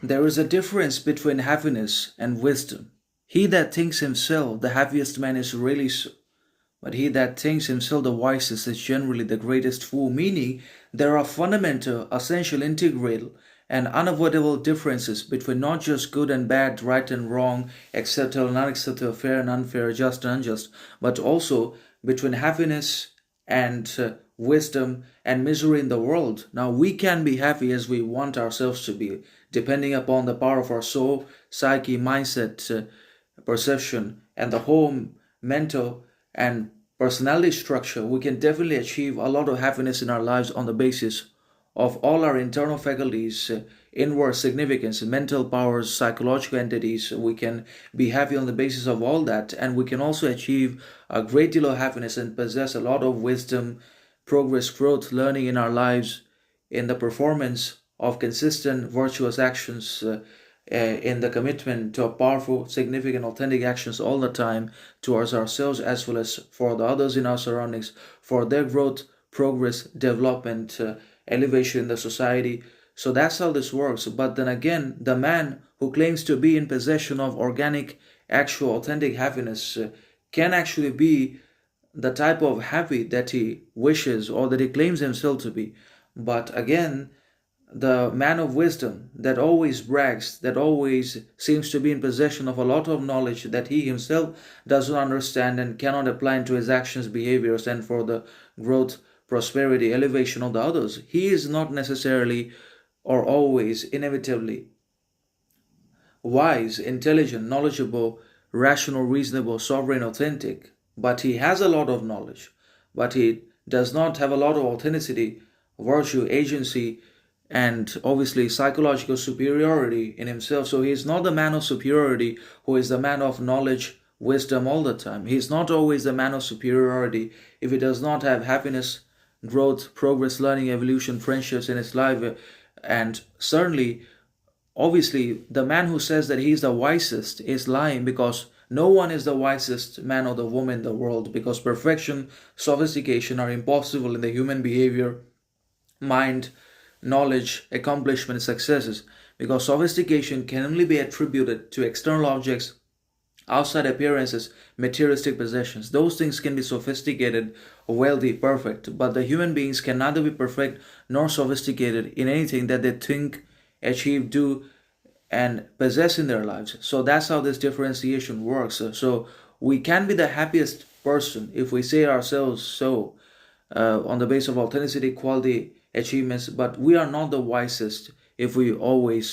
There is a difference between happiness and wisdom. He that thinks himself the happiest man is really so, but he that thinks himself the wisest is generally the greatest fool, meaning there are fundamental, essential, integral, and unavoidable differences between not just good and bad, right and wrong, acceptable and unacceptable, fair and unfair, just and unjust, but also between happiness and wisdom and misery in the world. Now, we can be happy as we want ourselves to be, depending upon the power of our soul, psyche, mindset, perception, and the whole mental and personality structure. We can definitely achieve a lot of happiness in our lives on the basis of all our internal faculties, inward significance, mental powers, psychological entities. We can be happy on the basis of all that, and we can also achieve a great deal of happiness and possess a lot of wisdom, progress, growth, learning in our lives, in the performance of consistent, virtuous actions. In the commitment to a powerful, significant, authentic actions all the time towards ourselves as well as for the others in our surroundings, for their growth, progress, development, elevation in the society. So that's how this works. But then again, the man who claims to be in possession of organic, actual, authentic happiness can actually be the type of happy that he wishes or that he claims himself to be. But again, the man of wisdom that always brags, that always seems to be in possession of a lot of knowledge that he himself doesn't understand and cannot apply into his actions, behaviors, and for the growth, prosperity, elevation of the others. He is not necessarily or always inevitably wise, intelligent, knowledgeable, rational, reasonable, sovereign, authentic, but he has a lot of knowledge, but he does not have a lot of authenticity, virtue, agency, and obviously psychological superiority in himself. So he is not the man of superiority who is the man of knowledge, wisdom all the time. He is not always the man of superiority if he does not have happiness, growth, progress, learning, evolution, friendships in his life. And certainly, obviously, the man who says that he is the wisest is lying, because no one is the wisest man or the woman in the world, because perfection, sophistication are impossible in the human behavior, mind, knowledge, accomplishment, successes, because sophistication can only be attributed to external objects, outside appearances, materialistic possessions. Those things can be sophisticated, wealthy, perfect, but the human beings can neither be perfect nor sophisticated in anything that they think, achieve, do, and possess in their lives. So that's how this differentiation works. So we can be the happiest person if we say ourselves so, on the basis of authenticity, quality, achievements, but we are not the wisest if we always